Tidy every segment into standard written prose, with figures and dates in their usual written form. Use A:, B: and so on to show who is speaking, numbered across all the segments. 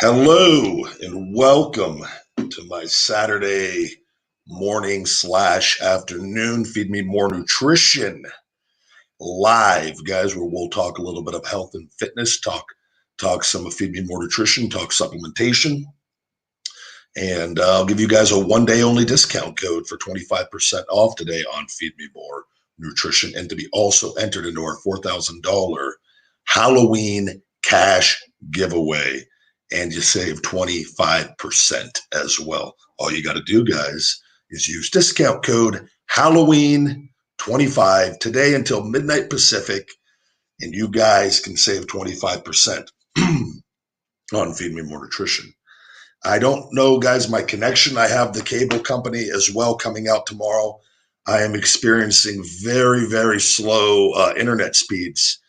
A: Hello and welcome to my Saturday morning / afternoon Feed Me More Nutrition live, guys, where we'll talk a little bit of health and fitness, talk some of Feed Me More Nutrition, talk supplementation, and I'll give you guys a one-day only discount code for 25% off today on Feed Me More Nutrition, and to be also entered into our $4,000 Halloween cash giveaway. And you save 25% as well. All you got to do, guys, is use discount code Halloween25 today until midnight Pacific, and you guys can save 25% on Feed Me More Nutrition. I don't know, guys, my connection. I have the cable company as well coming out tomorrow. I am experiencing very, very slow internet speeds.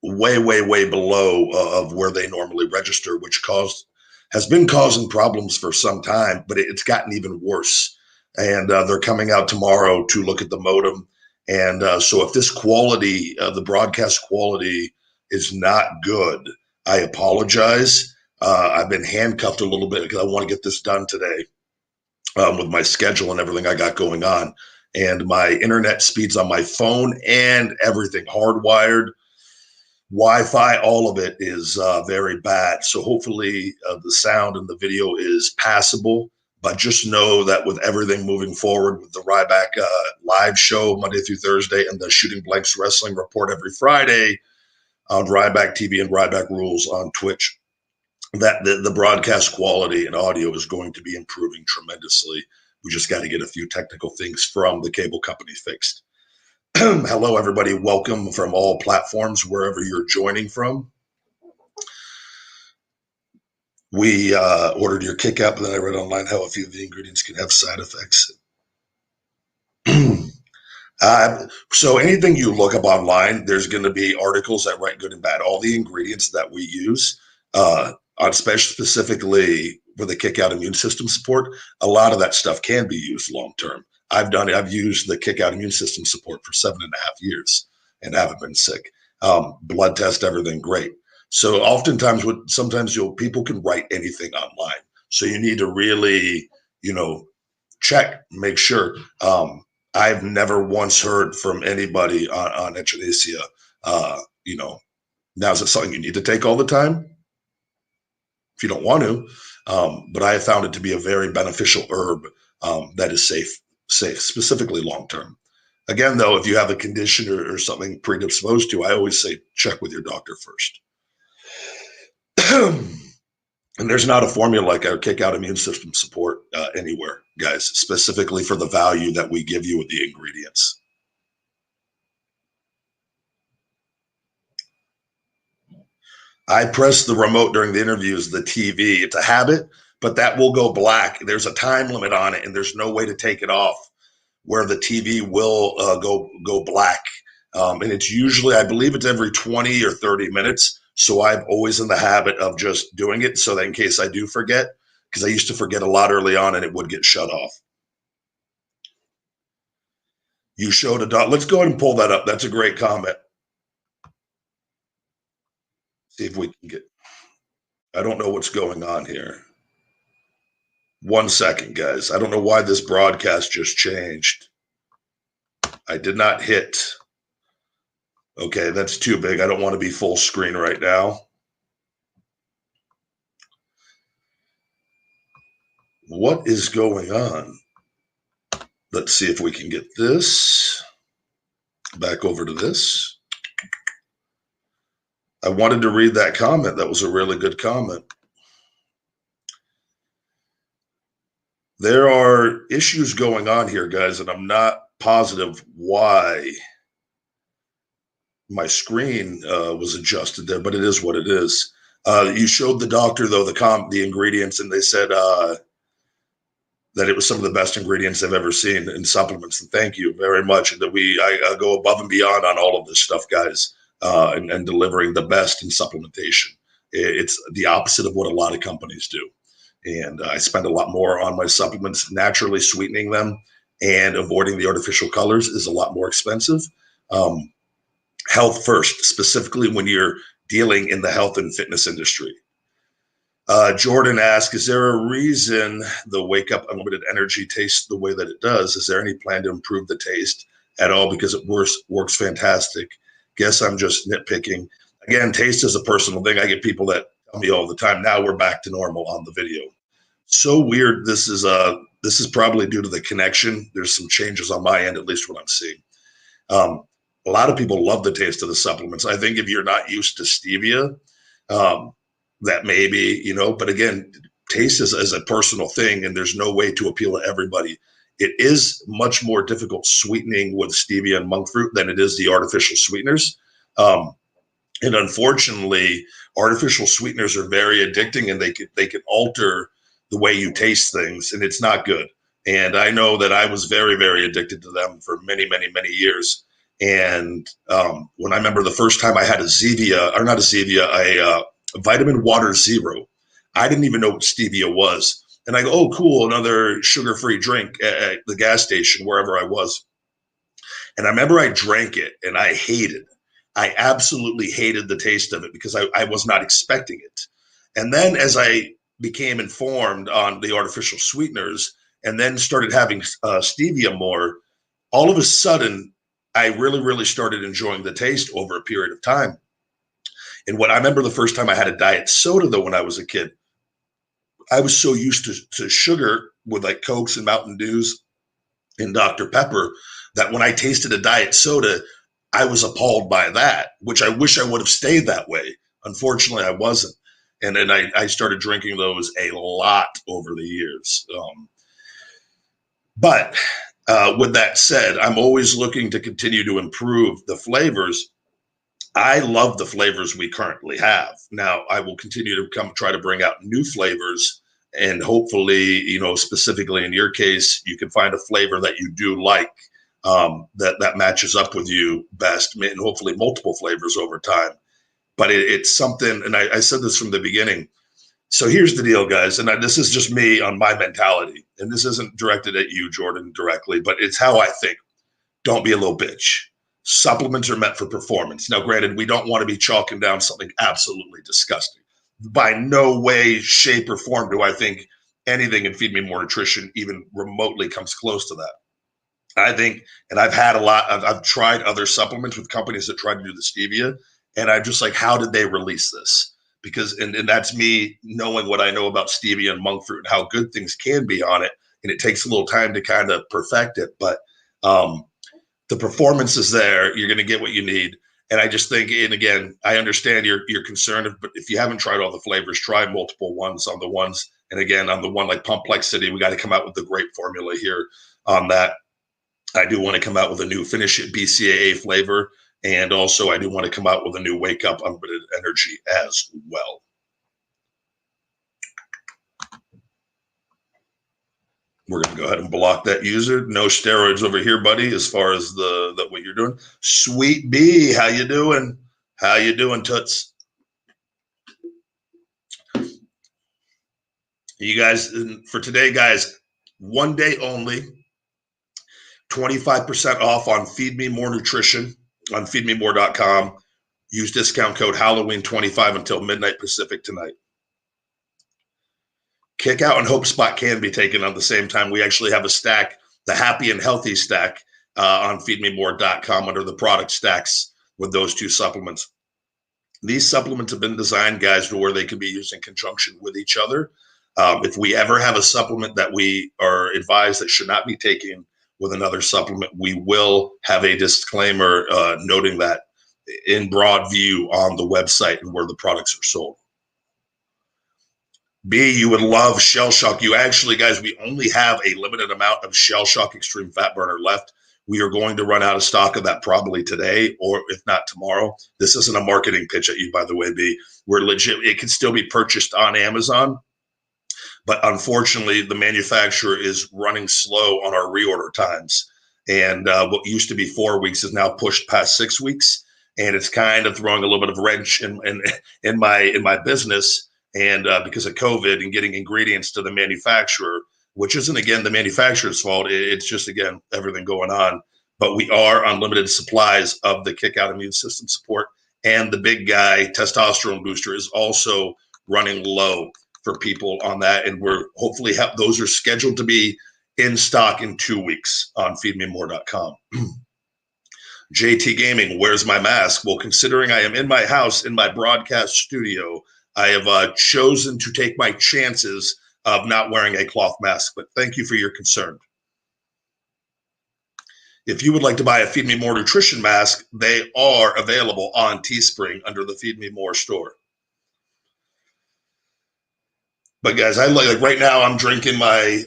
A: Way below of where they normally register, which has been causing problems for some time, but it's gotten even worse. And they're coming out tomorrow to look at the modem. And so if this quality, the broadcast quality is not good, I apologize. I've been handcuffed a little bit because I want to get this done today with my schedule and everything I got going on. And my internet speeds on my phone and everything hardwired, Wi-Fi, all of it is very bad. So hopefully the sound and the video is passable. But just know that with everything moving forward with the Ryback live show Monday through Thursday and the Shooting Blanks Wrestling Report every Friday on Ryback TV and Ryback Rules on Twitch, that the broadcast quality and audio is going to be improving tremendously. We just got to get a few technical things from the cable company fixed. Hello, everybody. Welcome from all platforms, wherever you're joining from. We ordered your kick app, and then I read online how a few of the ingredients can have side effects. So anything you look up online, there's going to be articles that write good and bad. All the ingredients that we use, specifically for the kick out immune system support, a lot of that stuff can be used long term. I've done it. I've used the kick out immune system support for 7.5 years and haven't been sick. Blood test, everything great. So oftentimes people can write anything online. So you need to really, check, make sure. I've never once heard from anybody on echinacea, now is it something you need to take all the time? If you don't want to, but I have found it to be a very beneficial herb that is safe, specifically long-term. Again, though, if you have a condition or something predisposed to, I always say check with your doctor first. And there's not a formula like our kick out immune system support anywhere, guys, specifically for the value that we give you with the ingredients. I press the remote during the interviews, the TV. It's a habit, but that will go black. There's a time limit on it, and there's no way to take it off where the TV will go black. And it's usually, I believe it's every 20 or 30 minutes. So I'm always in the habit of just doing it so that in case I do forget, because I used to forget a lot early on and it would get shut off. You showed a dot. Let's go ahead and pull that up. That's a great comment. See if we can get, I don't know what's going on here. 1 second, guys. I don't know why this broadcast just changed. I did not hit. Okay, that's too big. I don't want to be full screen right now. What is going on? Let's see if we can get this back over to this. I wanted to read that comment. That was a really good comment. There are issues going on here, guys, and I'm not positive why my screen was adjusted there, but it is what it is. You showed the doctor, though, the ingredients, and they said that it was some of the best ingredients they've ever seen in supplements. And thank you very much. And that I go above and beyond on all of this stuff, guys, and delivering the best in supplementation. It's the opposite of what a lot of companies do. And I spend a lot more on my supplements. Naturally sweetening them and avoiding the artificial colors is a lot more expensive. Health first, specifically when you're dealing in the health and fitness industry. Jordan asks, is there a reason the Wake Up Unlimited Energy tastes the way that it does? Is there any plan to improve the taste at all? Because it works fantastic. Guess I'm just nitpicking. Again, taste is a personal thing. I get people that tell me all the time, now we're back to normal on the video. So weird. This is probably due to the connection. There's some changes on my end, at least what I'm seeing. A lot of people love the taste of the supplements. I think if you're not used to stevia, that maybe, but again, taste is a personal thing, and there's no way to appeal to everybody. It is much more difficult sweetening with stevia and monk fruit than it is the artificial sweeteners. And unfortunately, artificial sweeteners are very addicting, and they can alter the way you taste things, and it's not good. And I know that I was very, very addicted to them for many, many, many years. And when I remember the first time I had a Vitamin Water Zero, I didn't even know what stevia was. And I go, oh, cool, another sugar-free drink at the gas station, wherever I was. And I remember I drank it, and I absolutely hated the taste of it because I was not expecting it. And then as I became informed on the artificial sweeteners and then started having stevia more, all of a sudden, I really, really started enjoying the taste over a period of time. And what I remember the first time I had a diet soda, though, when I was a kid, I was so used to sugar with like Cokes and Mountain Dews and Dr. Pepper that when I tasted a diet soda, I was appalled by that, which I wish I would have stayed that way. Unfortunately, I wasn't. And then I started drinking those a lot over the years. But with that said, I'm always looking to continue to improve the flavors. I love the flavors we currently have. Now, I will continue to try to bring out new flavors, and hopefully, specifically in your case, you can find a flavor that you do like, that matches up with you best, and hopefully multiple flavors over time. But it's something, and I said this from the beginning. So here's the deal, guys, and this is just me on my mentality, and this isn't directed at you, Jordan, directly, but it's how I think. Don't be a little bitch. Supplements are meant for performance. Now, granted, we don't want to be chalking down something absolutely disgusting. By no way, shape, or form do I think anything in Feed Me More Nutrition even remotely comes close to that. I think, and I've tried other supplements with companies that try to do the stevia, and I'm just like, how did they release this? Because, and that's me knowing what I know about stevia and monk fruit and how good things can be on it. And it takes a little time to kind of perfect it. But the performance is there. You're going to get what you need. And I just think, and again, I understand you're concerned, but if you haven't tried all the flavors, try multiple ones on the ones. And again, on the one like Complexity, we got to come out with the great formula here on that. I do want to come out with a new Finish It BCAA flavor. And also, I do want to come out with a new Wake Up Unlimited Energy as well. We're going to go ahead and block that user. No steroids over here, buddy, as far as the what you're doing. Sweet B, how you doing? How you doing, Toots? You guys, for today, guys, one day only, 25% off on Feed Me More Nutrition on feedmemore.com. Use discount code Halloween25 until midnight Pacific tonight. Kick Out and Hope Spot can be taken on the same time. We actually have a stack, the Happy and Healthy stack, on feedmemore.com under the product stacks with those two supplements. These supplements have been designed, guys, to where they can be used in conjunction with each other. If we ever have a supplement that we are advised that should not be taken with another supplement, we will have a disclaimer noting that in broad view on the website and where the products are sold. B, you would love Shell Shock. You actually, guys, we only have a limited amount of Shell Shock Extreme Fat Burner left. We are going to run out of stock of that probably today, or if not tomorrow. This isn't a marketing pitch at you, by the way, B. We're legit. It can still be purchased on Amazon, but unfortunately, the manufacturer is running slow on our reorder times. And what used to be 4 weeks is now pushed past 6 weeks, and it's kind of throwing a little bit of wrench in my business. And because of COVID and getting ingredients to the manufacturer, which isn't, again, the manufacturer's fault. It's just, again, everything going on. But we are on limited supplies of the Kick Out Immune System Support. And the big guy, Testosterone Booster, is also running low. for people on that. And we're hopefully those are scheduled to be in stock in 2 weeks on feedmemore.com. JT Gaming, where's my mask? Well, considering I am in my house, in my broadcast studio, I have chosen to take my chances of not wearing a cloth mask, but thank you for your concern. If you would like to buy a Feed Me More nutrition mask, they are available on Teespring under the Feed Me More store. But guys, I like right now I'm drinking my,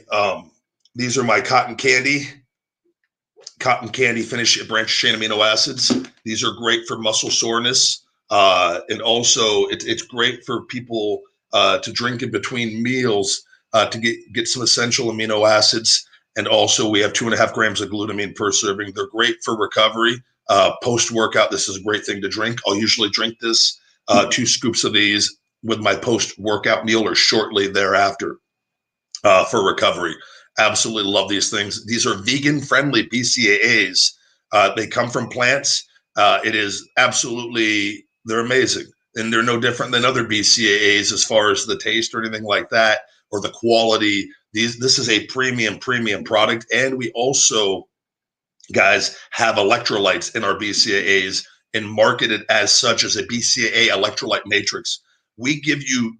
A: these are my cotton candy finish branch chain amino acids. These are great for muscle soreness. And also it's great for people to drink in between meals to get some essential amino acids. And also we have 2.5 grams of glutamine per serving. They're great for recovery. Post-workout, this is a great thing to drink. I'll usually drink this, 2 scoops of these with my post-workout meal or shortly thereafter for recovery. Absolutely love these things. These are vegan-friendly BCAAs. They come from plants. It is absolutely, they're amazing. And they're no different than other BCAAs as far as the taste or anything like that, or the quality. This is a premium product. And we also, guys, have electrolytes in our BCAAs and marketed as such as a BCAA electrolyte matrix. We give you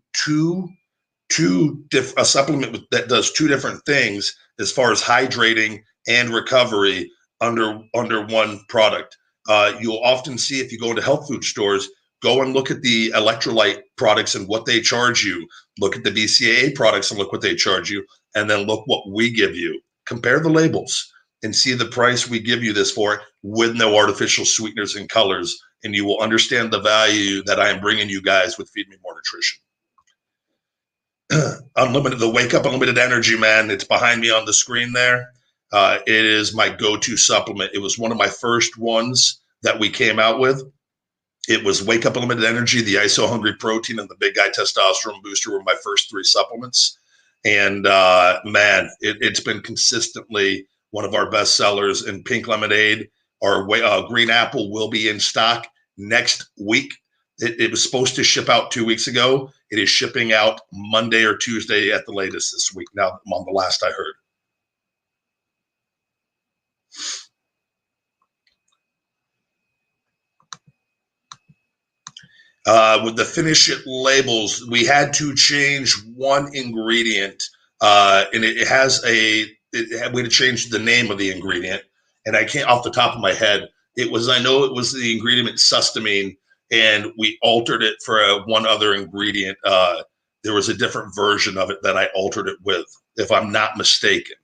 A: a supplement that does 2 different things as far as hydrating and recovery under one product. You'll often see if you go into health food stores, go and look at the electrolyte products and what they charge you. Look at the BCAA products and look what they charge you, and then look what we give you. Compare the labels and see the price we give you this for with no artificial sweeteners and colors, and you will understand the value that I am bringing you guys with Feed Me More Nutrition. Unlimited, the Wake Up Unlimited Energy, man. It's behind me on the screen there. It is my go-to supplement. It was one of my first ones that we came out with. It was Wake Up Unlimited Energy, the ISO Hungry Protein, and the Big Guy Testosterone Booster were my first 3 supplements. And man, it's been consistently one of our best sellers. In Pink Lemonade, our Green Apple will be in stock next week. It was supposed to ship out 2 weeks ago. It is shipping out Monday or Tuesday at the latest this week. Now, on the last I heard. With the finish it labels, we had to change one ingredient, and we had to change the name of the ingredient. And I can't off the top of my head. I know it was the ingredient sustamine, and we altered it for one other ingredient. There was a different version of it that I altered it with, if I'm not mistaken.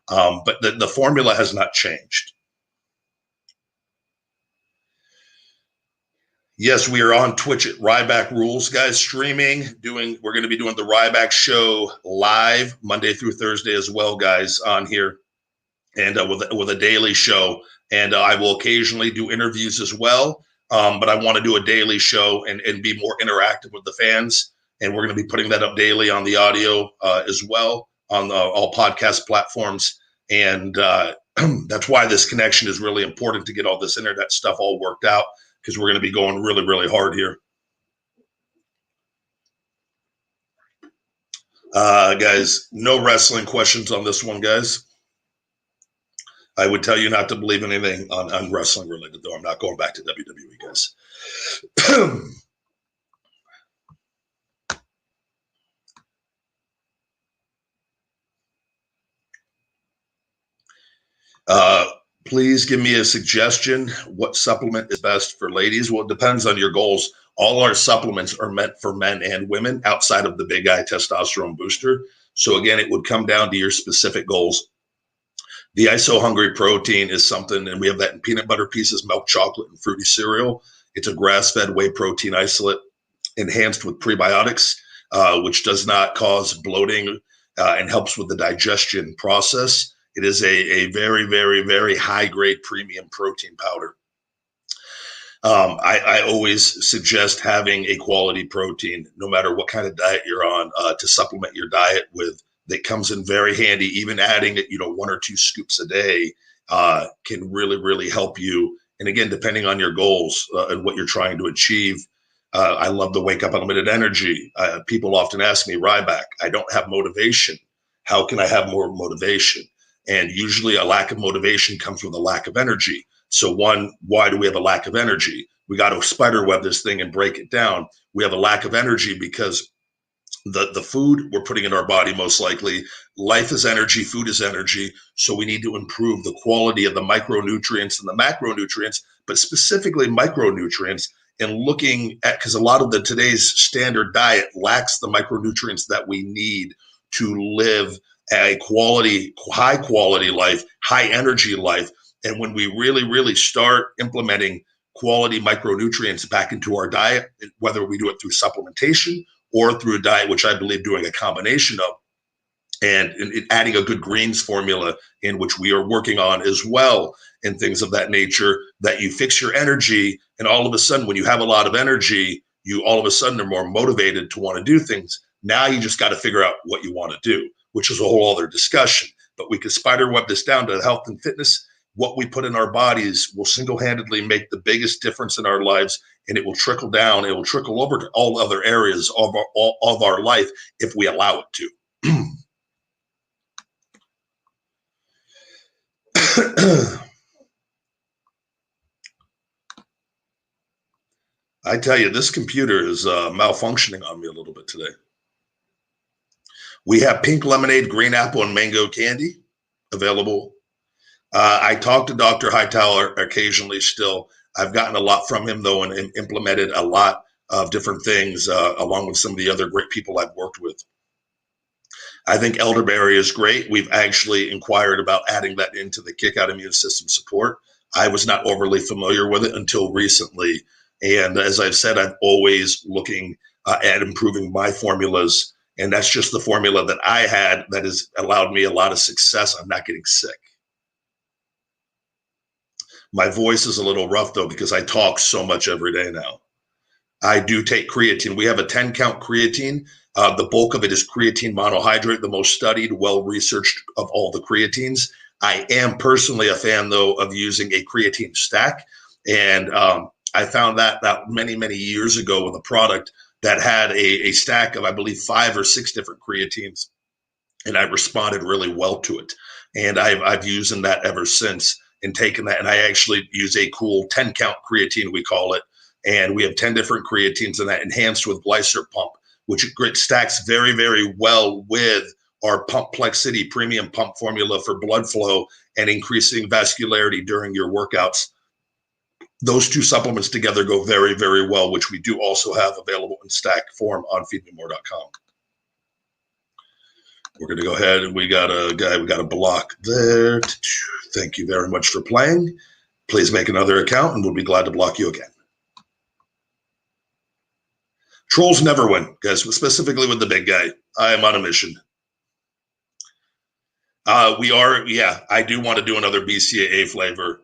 A: But the formula has not changed. Yes, we are on Twitch at Ryback Rules, guys, streaming. We're going to be doing the Ryback show live Monday through Thursday as well, guys, on here, and with a daily show. And I will occasionally do interviews as well. But I want to do a daily show and be more interactive with the fans. And we're going to be putting that up daily on the audio as well on all podcast platforms. And that's why this connection is really important, to get all this internet stuff all worked out, because we're going to be going really, really hard here. Guys, no wrestling questions on this one, guys. I would tell you not to believe anything on wrestling related, though. I'm not going back to WWE, guys. Please give me a suggestion. What supplement is best for ladies? Well, it depends on your goals. All our supplements are meant for men and women outside of the Big Guy Testosterone Booster. So again, it would come down to your specific goals. The ISO Hungry Protein is something, and we have that in peanut butter pieces, milk chocolate, and fruity cereal. It's a grass-fed whey protein isolate enhanced with prebiotics, which does not cause bloating and helps with the digestion process. It is a very, very, very high-grade premium protein powder. I always suggest having a quality protein, no matter what kind of diet you're on, to supplement your diet with. That comes in very handy. Even adding it, 1 or 2 scoops a day can really, really help you. And again, depending on your goals and what you're trying to achieve, I love the Wake Up Unlimited Energy. People often ask me, Ryback, I don't have motivation. How can I have more motivation? And usually a lack of motivation comes from a lack of energy. So one, why do we have a lack of energy? We got to spider web this thing and break it down. We have a lack of energy because the food we're putting in our body, most likely, life is energy, food is energy. So we need to improve the quality of the micronutrients and the macronutrients, but specifically micronutrients, and looking at, because a lot of the today's standard diet lacks the micronutrients that we need to live a quality, high quality life, high energy life. And when we really start implementing quality micronutrients back into our diet, whether we do it through supplementation or through a diet, which I believe doing a combination of, and adding a good greens formula, in which we are working on as well, and things of that nature, that you fix your energy. And all of a sudden, when you have a lot of energy, you all of a sudden are more motivated to want to do things. Now you just got to figure out what you want to do, which is a whole other discussion. But we could spider web this down to health and fitness. What we put in our bodies will single-handedly make the biggest difference in our lives, and it will trickle down. It will trickle over to all other areas of our life if we allow it to. I tell you, this computer is malfunctioning on me a little bit today. We have pink lemonade, green apple, and mango candy available. I talk to Dr. Hightower occasionally still. I've gotten a lot from him, though, and implemented a lot of different things along with some of the other great people I've worked with. I think elderberry is great. We've actually inquired about adding that into the kick out immune system support. I was not overly familiar with it until recently. And as I've said, I'm always looking at improving my formulas. And that's just the formula that I had that has allowed me a lot of success. I'm not getting sick. My voice is a little rough, though, because I talk so much every day now. I do take creatine. We have a 10 count creatine. The bulk of it is creatine monohydrate, the most studied, well-researched of all the creatines. I am personally a fan, though, of using a creatine stack. And I found that many years ago with a product that had a stack of, I believe, 5 or 6 different creatines. And I responded really well to it. And I've used that ever since, and taken that. And I actually use a cool 10 count creatine, we call it. And we have 10 different creatines in that, enhanced with Glycer Pump, which stacks very well with our Pumplexity premium pump formula for blood flow and increasing vascularity during your workouts. Those two supplements together go very well, which we do also have available in stack form on feedmemore.com. We're going to go ahead, and we got a block there. Thank you very much for playing. Please make another account, and we'll be glad to block you again. Trolls never win, guys, specifically with the big guy. I am on a mission. I do want to do another BCAA flavor.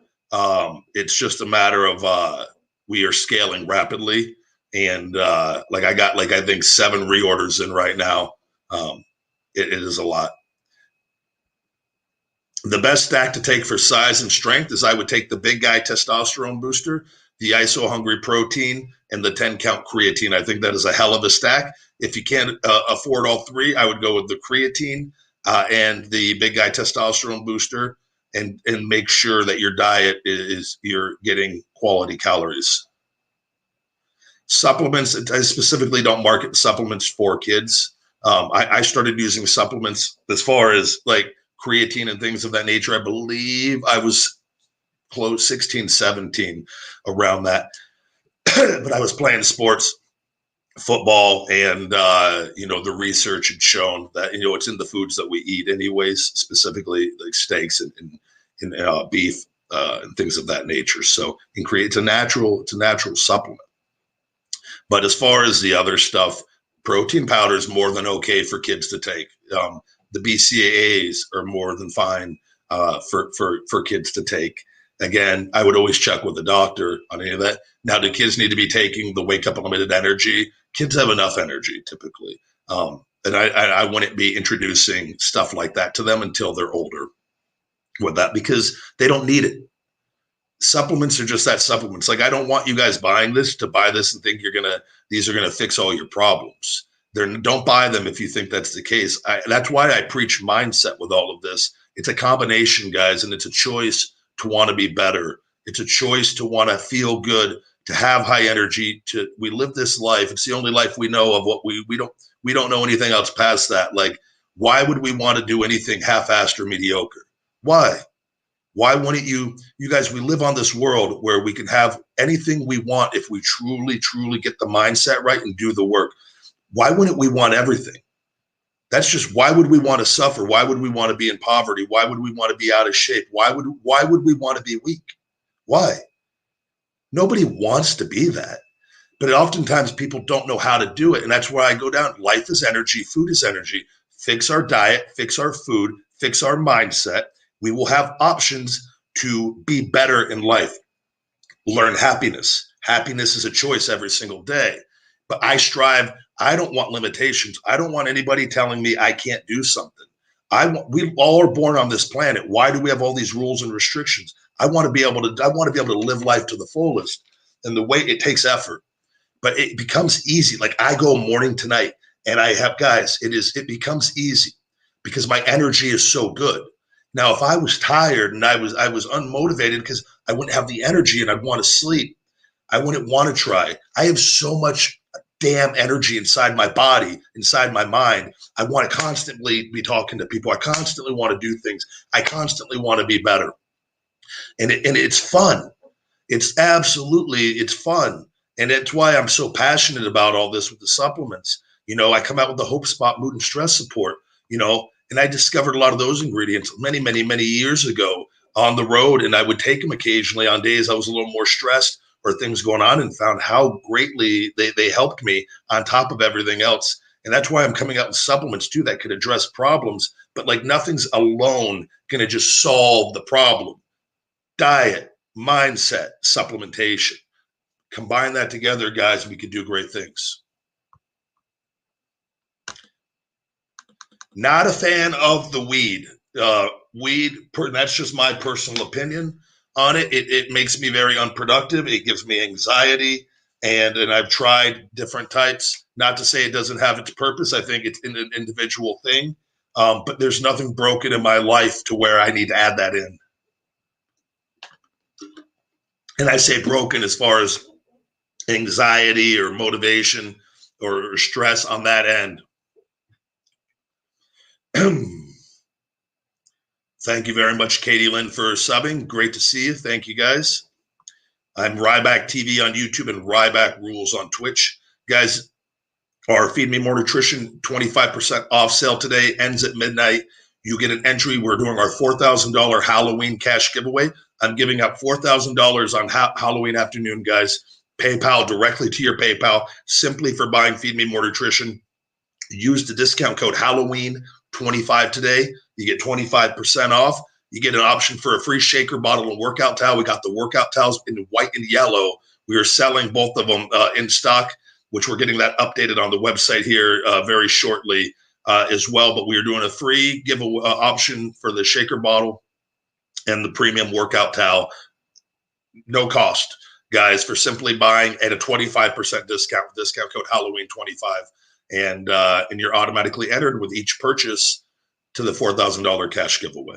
A: It's just a matter of we are scaling rapidly, and I got I think 7 reorders in right now. It is a lot. The best stack to take for size and strength is I would take the big guy testosterone booster, the ISO hungry protein, and the 10 count creatine. I think that is a hell of a stack. If you can't afford all 3, I would go with the creatine and the big guy testosterone booster, and make sure that your diet you're getting quality calories. Supplements, I specifically don't market supplements for kids. I started using supplements as far as creatine and things of that nature. I believe I was close 16, 17 around that. But I was playing sports, football, and the research had shown that it's in the foods that we eat anyways, specifically like steaks and beef and things of that nature. So it's a natural supplement. But as far as the other stuff, protein powder is more than okay for kids to take. The BCAAs are more than fine for kids to take. Again, I would always check with the doctor on any of that. Now, do kids need to be taking the Wake Up Unlimited Energy? Kids have enough energy typically. And I wouldn't be introducing stuff like that to them until they're older with that, because they don't need it. supplements are just that, supplements. Like, I don't want you guys buying this to buy this and think these are gonna fix all your problems. Don't buy them if you think that's the case. That's why I preach mindset with all of this. It's a combination, guys, and it's a choice to want to be better. It's a choice to want to feel good, to have high energy. We live this life. It's the only life we know of. What we don't know anything else past that. Like, why would we want to do anything half-assed or mediocre? Why? Why wouldn't you guys, we live on this world where we can have anything we want if we truly, truly get the mindset right and do the work. Why wouldn't we want everything? That's just, why would we want to suffer? Why would we want to be in poverty? Why would we want to be out of shape? Why would we want to be weak? Why? Nobody wants to be that. But oftentimes people don't know how to do it. And that's where I go down. Life is energy. Food is energy. Fix our diet, fix our food, fix our mindset. We will have options to be better in life. Learn happiness. Happiness is a choice every single day. But I don't want limitations. I don't want anybody telling me I can't do something. We all are born on this planet. Why do we have all these rules and restrictions? I want to be able to live life to the fullest. And the way, it takes effort, but it becomes easy. Like, I go morning to night, and I have, guys, it becomes easy because my energy is so good. Now, if I was tired and I was unmotivated because I wouldn't have the energy and I'd want to sleep, I wouldn't want to try. I have so much damn energy inside my body, inside my mind. I want to constantly be talking to people. I constantly want to do things. I constantly want to be better. And it's fun. It's fun. And that's why I'm so passionate about all this with the supplements. I come out with the Hope Spot Mood and Stress Support, and I discovered a lot of those ingredients many, many, many years ago on the road. And I would take them occasionally on days I was a little more stressed or things going on, and found how greatly they helped me on top of everything else. And that's why I'm coming out with supplements too that could address problems, but like, nothing's alone going to just solve the problem. Diet, mindset, supplementation. Combine that together, guys, and we could do great things. Not a fan of the weed. That's just my personal opinion on it. It makes me very unproductive. It gives me anxiety, and I've tried different types. Not to say it doesn't have its purpose. I think it's an individual thing, but there's nothing broken in my life to where I need to add that in. And I say broken as far as anxiety or motivation or stress on that end. Thank you very much, Katie Lynn, for subbing. Great to see you. Thank you, guys. I'm Ryback TV on YouTube and Ryback Rules on Twitch. Guys, our Feed Me More Nutrition 25% off sale today ends at midnight. You get an entry. We're doing our $4,000 Halloween cash giveaway. I'm giving out $4,000 on Halloween afternoon, guys. PayPal directly to your PayPal, simply for buying Feed Me More Nutrition. Use the discount code Halloween25 today. You get 25% off. You get an option for a free shaker bottle and workout towel. We got the workout towels in white and yellow. We are selling both of them in stock, which we're getting that updated on the website here very shortly as well. But we are doing a free giveaway option for the shaker bottle and the premium workout towel. No cost, guys, for simply buying at a 25% discount code Halloween25. And you're automatically entered with each purchase to the $4,000 cash giveaway.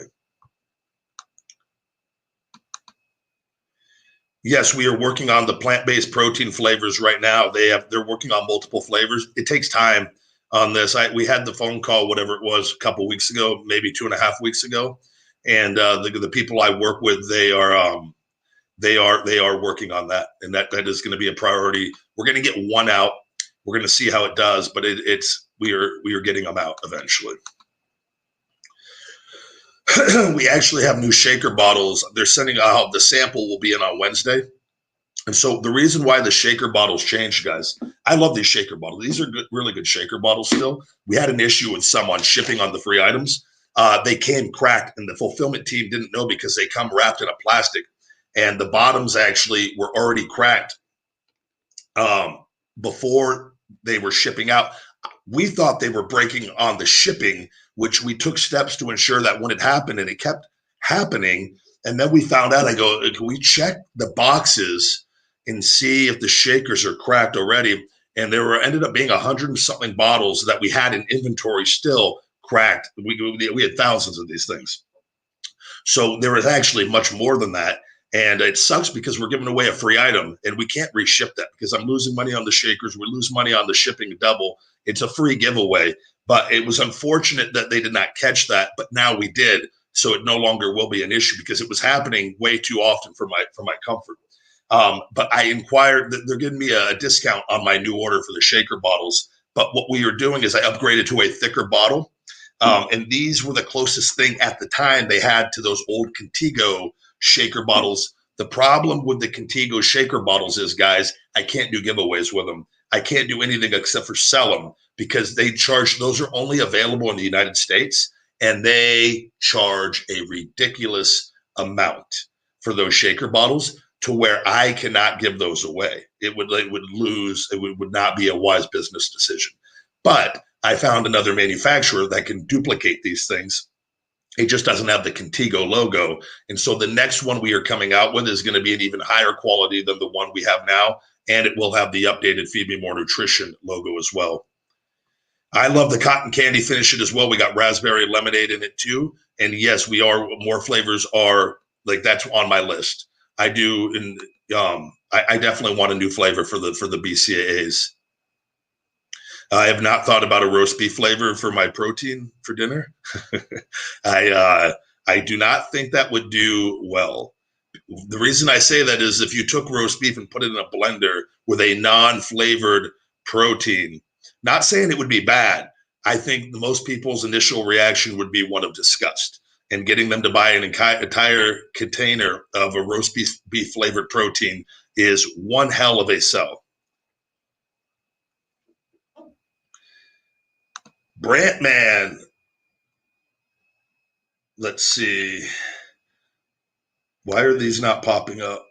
A: Yes, we are working on the plant-based protein flavors right now. They're working on multiple flavors. It takes time on this. We had the phone call, whatever it was, a couple weeks ago, maybe 2.5 weeks ago, and the people I work with, they are working on that, and that is going to be a priority. We're going to get one out. We're going to see how it does, but we are getting them out eventually. We actually have new shaker bottles. They're sending out, the sample will be in on Wednesday. And so the reason why the shaker bottles changed, guys, I love these shaker bottles. These are good, really good shaker bottles still. We had an issue with someone shipping on the free items. They came cracked, and the fulfillment team didn't know because they come wrapped in a plastic. And the bottoms actually were already cracked before they were shipping out. We thought they were breaking on the shipping, which we took steps to ensure that wouldn't happen, and it kept happening. And then we found out, I go, can we check the boxes and see if the shakers are cracked already? And there were ended up being 100 and something bottles that we had in inventory still cracked. We had thousands of these things. So there was actually much more than that. And it sucks because we're giving away a free item and we can't reship that because I'm losing money on the shakers. We lose money on the shipping double. It's a free giveaway. But it was unfortunate that they did not catch that. But now we did. So it no longer will be an issue because it was happening way too often for my comfort. But I inquired that they're giving me a discount on my new order for the shaker bottles. But what we are doing is I upgraded to a thicker bottle. And these were the closest thing at the time they had to those old Contigo shaker bottles. The problem with the Contigo shaker bottles is, guys, I can't do giveaways with them. I can't do anything except for sell them because they charge, those are only available in the United States, and they charge a ridiculous amount for those shaker bottles to where I cannot give those away. It would not be a wise business decision. But I found another manufacturer that can duplicate these things. It just doesn't have the Contigo logo. And so the next one we are coming out with is going to be an even higher quality than the one we have now. And it will have the updated Feed Me More Nutrition logo as well. I love the cotton candy finish it as well. We got raspberry lemonade in it too. And yes, more flavors are like, that's on my list. I do. And I definitely want a new flavor for the BCAAs. I have not thought about a roast beef flavor for my protein for dinner. I do not think that would do well. The reason I say that is if you took roast beef and put it in a blender with a non-flavored protein, not saying it would be bad. I think most people's initial reaction would be one of disgust. And getting them to buy an entire container of a roast beef flavored protein is one hell of a sell. Brantman, let's see. Why are these not popping up?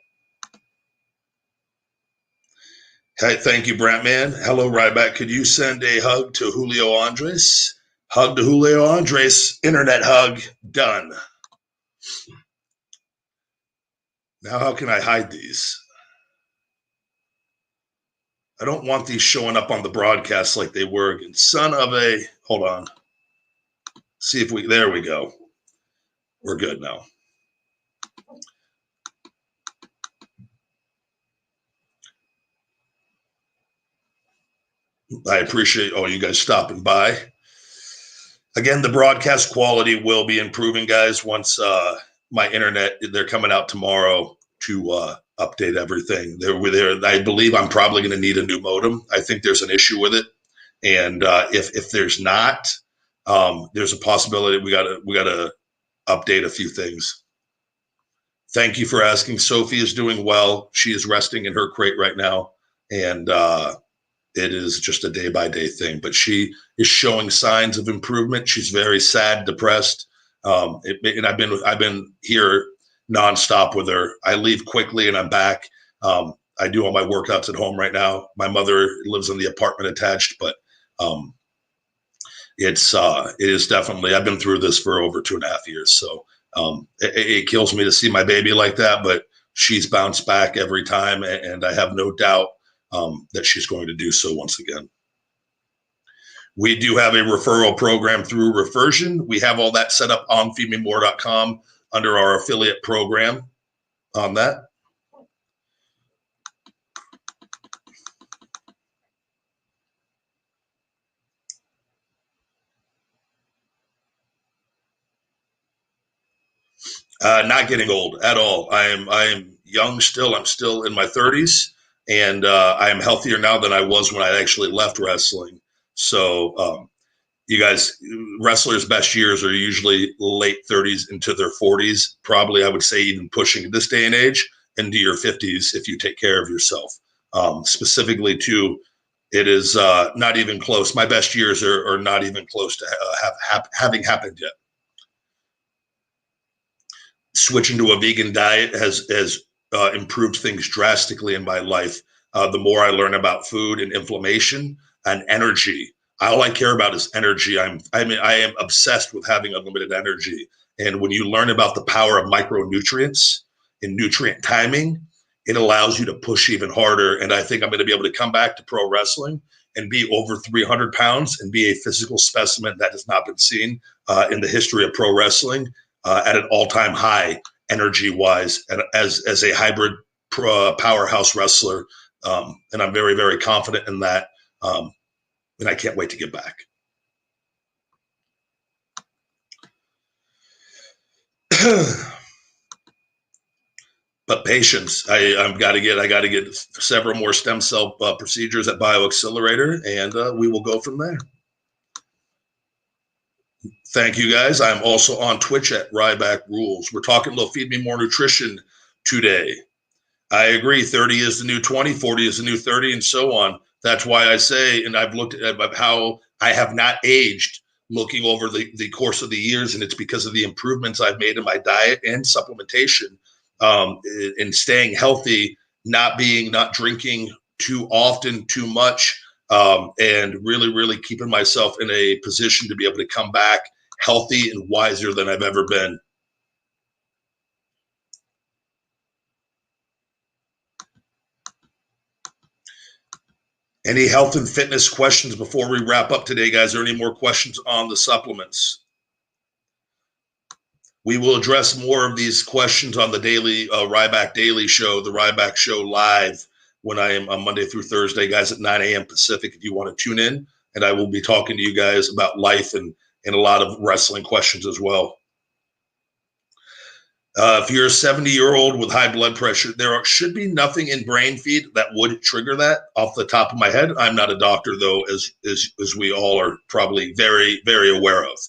A: Hey, thank you, Brantman. Hello, Ryback. Could you send a hug to Julio Andres? Hug to Julio Andres. Internet hug. Done. Now, how can I hide these? I don't want these showing up on the broadcast like they were again. Son of a, hold on. See if there we go. We're good now. I appreciate all you guys stopping by. Again, the broadcast quality will be improving, guys, once my internet, they're coming out tomorrow to update everything. I believe I'm probably going to need a new modem. I think there's an issue with it. And if there's not, there's a possibility we gotta update a few things. Thank you for asking. Sophie is doing well. She is resting in her crate right now. And it is just a day-by-day thing, but she is showing signs of improvement. She's very sad, depressed. And I've been here nonstop with her. I leave quickly and I'm back. I do all my workouts at home right now. My mother lives in the apartment attached, but it is definitely, I've been through this for over 2.5 years. So it kills me to see my baby like that, but she's bounced back every time. And I have no doubt that she's going to do so once again. We do have a referral program through Reversion. We have all that set up on feedmemore.com under our affiliate program on that. Not getting old at all. I am young still. I'm still in my 30s, and I am healthier now than I was when I actually left wrestling. So you guys, wrestlers' best years are usually late 30s into their 40s. Probably, I would say, even pushing this day and age into your 50s if you take care of yourself. Specifically, too, it is not even close. My best years are not even close to having happened yet. Switching to a vegan diet has improved things drastically in my life. The more I learn about food and inflammation and energy, all I care about is energy. I am obsessed with having unlimited energy. And when you learn about the power of micronutrients and nutrient timing, it allows you to push even harder. And I think I'm going to be able to come back to pro wrestling and be over 300 pounds and be a physical specimen that has not been seen in the history of pro wrestling at an all-time high energy-wise as a hybrid powerhouse wrestler. And I'm very, very confident in that. And I can't wait to get back. But patience. I got to get several more stem cell procedures at BioAccelerator, and we will go from there. Thank you, guys. I'm also on Twitch at Ryback Rules. We're talking a little Feed Me More Nutrition today. I agree. 30 is the new 20, 40 is the new 30, and so on. That's why I say, and I've looked at how I have not aged looking over the course of the years, and it's because of the improvements I've made in my diet and supplementation, in staying healthy, not drinking too often, too much, and really, really keeping myself in a position to be able to come back healthy and wiser than I've ever been. Any health and fitness questions before we wrap up today, guys? Are there any more questions on the supplements? We will address more of these questions on the daily Ryback Daily Show, the Ryback Show live, when I am on Monday through Thursday, guys, at 9 a.m. Pacific, if you want to tune in. And I will be talking to you guys about life and a lot of wrestling questions as well. If you're a 70-year-old with high blood pressure, there should be nothing in brain feed that would trigger that off the top of my head. I'm not a doctor, though, as we all are probably very, very aware of.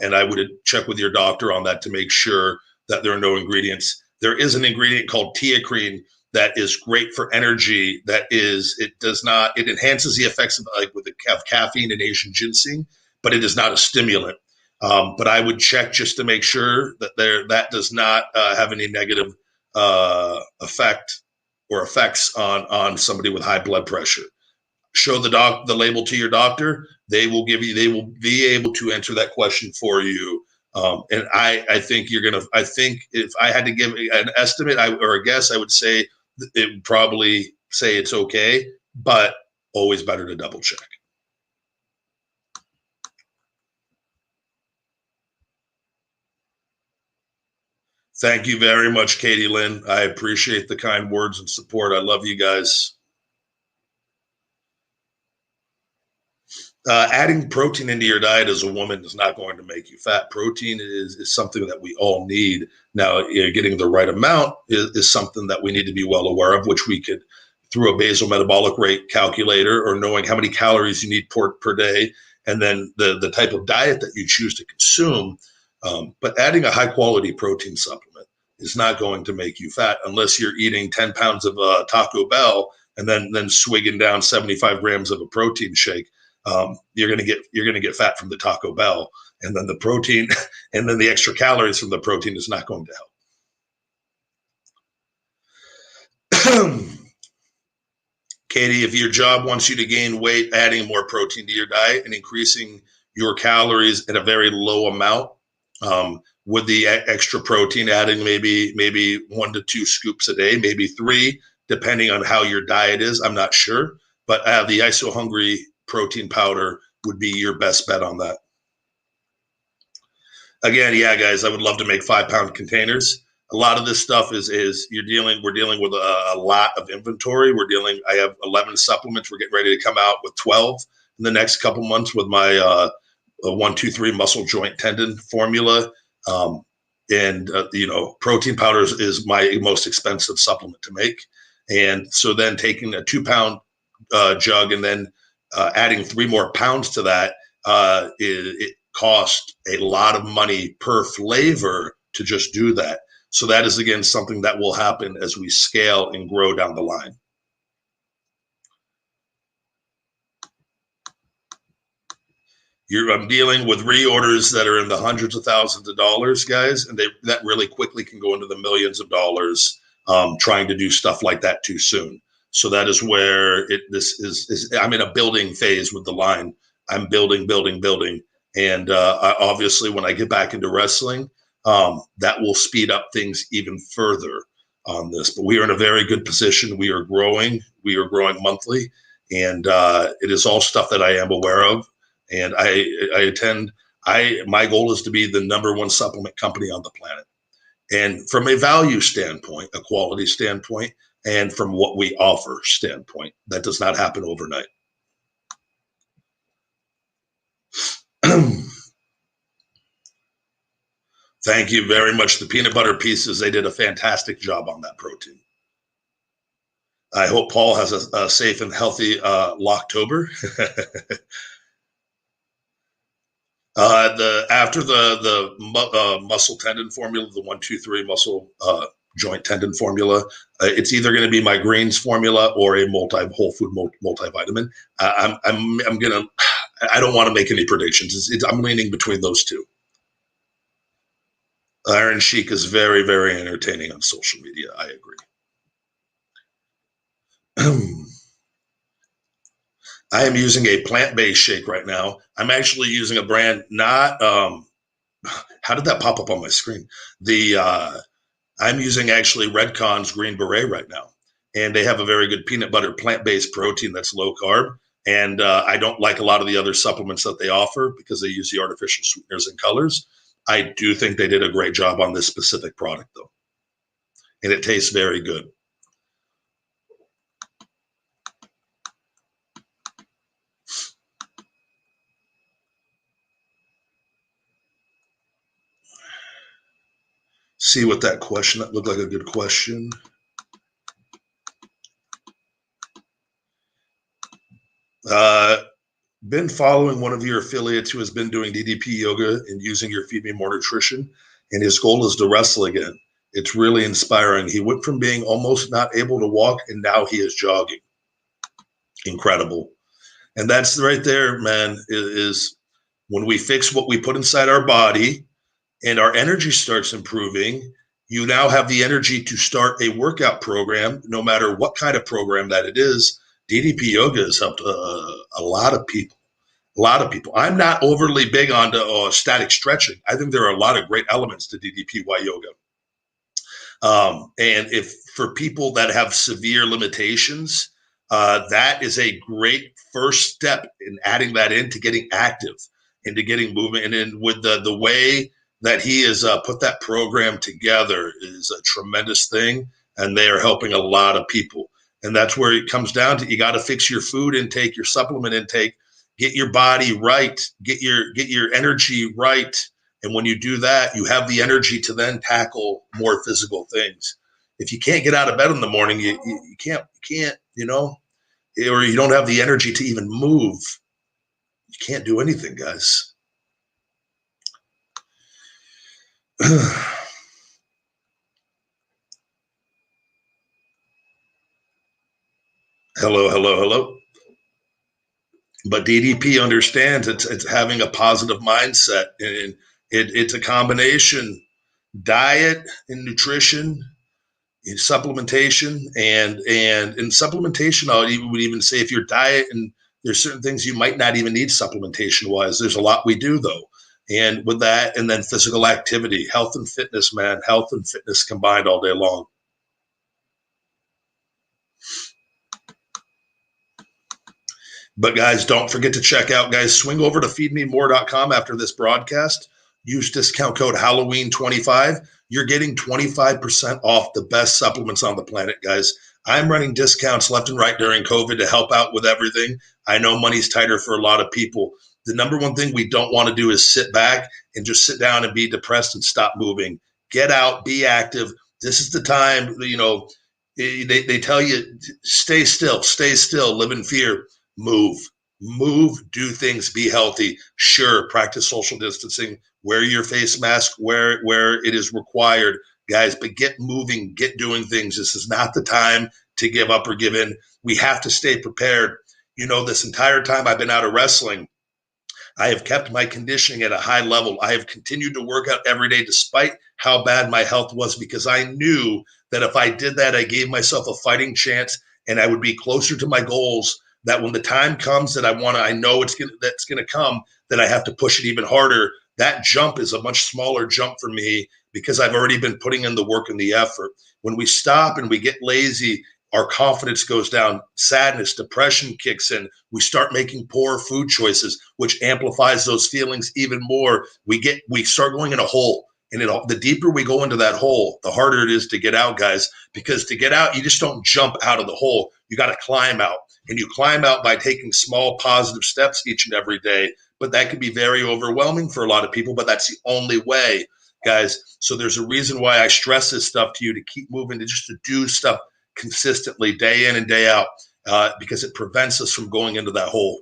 A: And I would check with your doctor on that to make sure that there are no ingredients. There is an ingredient called teacrine that is great for energy. It enhances the effects of caffeine and Asian ginseng, but it is not a stimulant. But I would check just to make sure that does not have any negative effect or effects on somebody with high blood pressure. Show the label to your doctor. They will be able to answer that question for you. And I think if I had to give an estimate or a guess, I would say it would probably say it's okay, but always better to double check. Thank you very much, Katie Lynn. I appreciate the kind words and support. I love you guys. Adding protein into your diet as a woman is not going to make you fat. Protein is something that we all need. Now, getting the right amount is something that we need to be well aware of, which we could, through a basal metabolic rate calculator, or knowing how many calories you need per day, and then the type of diet that you choose to consume. But adding a high quality protein supplement is not going to make you fat unless you're eating 10 pounds of Taco Bell and then swigging down 75 grams of a protein shake. You're going to get fat from the Taco Bell, and then the protein and then the extra calories from the protein is not going to help. Katie, if your job wants you to gain weight, adding more protein to your diet and increasing your calories at a very low amount, with the extra protein, adding maybe 1 to 2 scoops a day, maybe 3, depending on how your diet is. I'm not sure, but the Iso Hungry protein powder would be your best bet on that. Again, yeah, guys, I would love to make 5-pound containers. A lot of this stuff is we're dealing with a lot of inventory. I have 11 supplements. We're getting ready to come out with 12 in the next couple months with my 1, 2, 3 muscle joint tendon formula. Protein powders is my most expensive supplement to make. And so then taking a 2-pound jug and then adding 3 more pounds to that, it cost a lot of money per flavor to just do that. So that is, again, something that will happen as we scale and grow down the line. I'm dealing with reorders that are in the hundreds of thousands of dollars, guys, and that really quickly can go into the millions of dollars trying to do stuff like that too soon. So that is where I'm in a building phase with the line. I'm building. And obviously when I get back into wrestling, that will speed up things even further on this. But we are in a very good position. We are growing. We are growing monthly, and it is all stuff that I am aware of. And my goal is to be the #1 supplement company on the planet. And from a value standpoint, a quality standpoint, and from what we offer standpoint, that does not happen overnight. Thank you very much. The peanut butter pieces, they did a fantastic job on that protein. I hope Paul has a safe and healthy Locktober. After the muscle tendon formula, the 1-2-3 muscle joint tendon formula, it's either going to be my greens formula or a whole food multivitamin. I don't want to make any predictions. I'm leaning between those two. Iron Sheik is very, very entertaining on social media. I agree. I am using a plant-based shake right now. I'm actually using a brand not how did that pop up on my screen? I'm using actually Redcon's Green Beret right now, and they have a very good peanut butter plant-based protein that's low carb. And I don't like a lot of the other supplements that they offer because they use the artificial sweeteners and colors. I do think they did a great job on this specific product, though, and it tastes very good. See what that question, that looked like a good question. Been following one of your affiliates who has been doing DDP yoga and using your Feed Me More nutrition, and his goal is to wrestle again. It's really inspiring. He went from being almost not able to walk, and now he is jogging. Incredible. And that's right there, man, is when we fix what we put inside our body and our energy starts improving, you now have the energy to start a workout program, no matter what kind of program that it is. DDP yoga has helped a lot of people. A lot of people. I'm not overly big on static stretching. I think there are a lot of great elements to DDPY yoga. And if for people that have severe limitations, that is a great first step in adding that into getting active, into getting movement. And then with the way that he has put that program together is a tremendous thing. And they are helping a lot of people. And that's where it comes down to. You got to fix your food intake, your supplement intake, get your body right, get your energy right. And when you do that, you have the energy to then tackle more physical things. If you can't get out of bed in the morning, you can't, or you don't have the energy to even move, you can't do anything, guys. Hello. But DDP understands it's having a positive mindset, and it's a combination: diet and nutrition, and supplementation, and in supplementation, would even say if your diet, and there's certain things you might not even need supplementation wise. There's a lot we do though, and with that, and then physical activity, health and fitness, man, health and fitness combined all day long. But guys, don't forget to check out, guys, swing over to feedmemore.com after this broadcast. Use discount code Halloween25. You're getting 25% off the best supplements on the planet, guys. I'm running discounts left and right during COVID to help out with everything. I know money's tighter for a lot of people. The #1 thing we don't want to do is sit back and just sit down and be depressed and stop moving. Get out, be active. This is the time, they tell you, stay still, live in fear. Move, do things, be healthy. Sure, practice social distancing, wear your face mask where it is required, guys, but get moving, get doing things. This is not the time to give up or give in. We have to stay prepared. This entire time I've been out of wrestling, I have kept my conditioning at a high level. I have continued to work out every day despite how bad my health was, because I knew that if I did that, I gave myself a fighting chance and I would be closer to my goals. That when the time comes that I know that's going to come, that I have to push it even harder. that jump is a much smaller jump for me because I've already been putting in the work and the effort. When we stop and we get lazy, our confidence goes down, sadness, depression kicks in. We start making poor food choices, which amplifies those feelings even more. We start going in a hole. And the deeper we go into that hole, the harder it is to get out, guys, because to get out, you just don't jump out of the hole. You got to climb out, and you climb out by taking small positive steps each and every day. But that can be very overwhelming for a lot of people, but that's the only way, guys. So there's a reason why I stress this stuff to you, to keep moving, to do stuff consistently day in and day out, because it prevents us from going into that hole.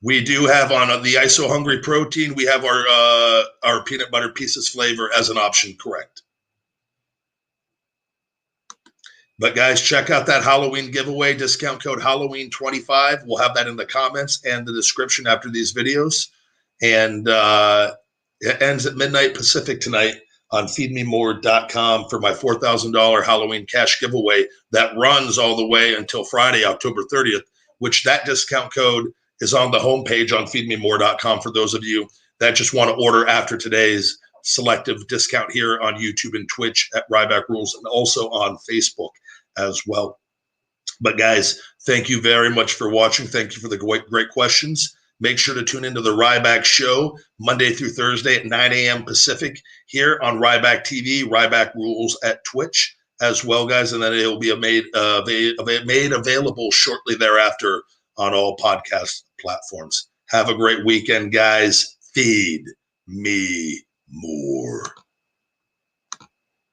A: We do have on the ISO Hungry Protein, we have our peanut butter pieces flavor as an option, correct? But guys, check out that Halloween giveaway, discount code Halloween25. We'll have that in the comments and the description after these videos. And it ends at midnight Pacific tonight on feedmemore.com for my $4,000 Halloween cash giveaway that runs all the way until Friday, October 30th, which that discount code is on the homepage on feedmemore.com for those of you that just want to order after today's selective discount here on YouTube and Twitch at Ryback Rules, and also on Facebook as well. But guys, thank you very much for watching. Thank you for the great questions. Make sure to tune into the Ryback Show Monday through Thursday at 9 a.m. Pacific here on Ryback TV, Ryback Rules at Twitch as well, guys. And then it will be made available shortly thereafter on all podcast platforms. Have a great weekend, guys. Feed me more.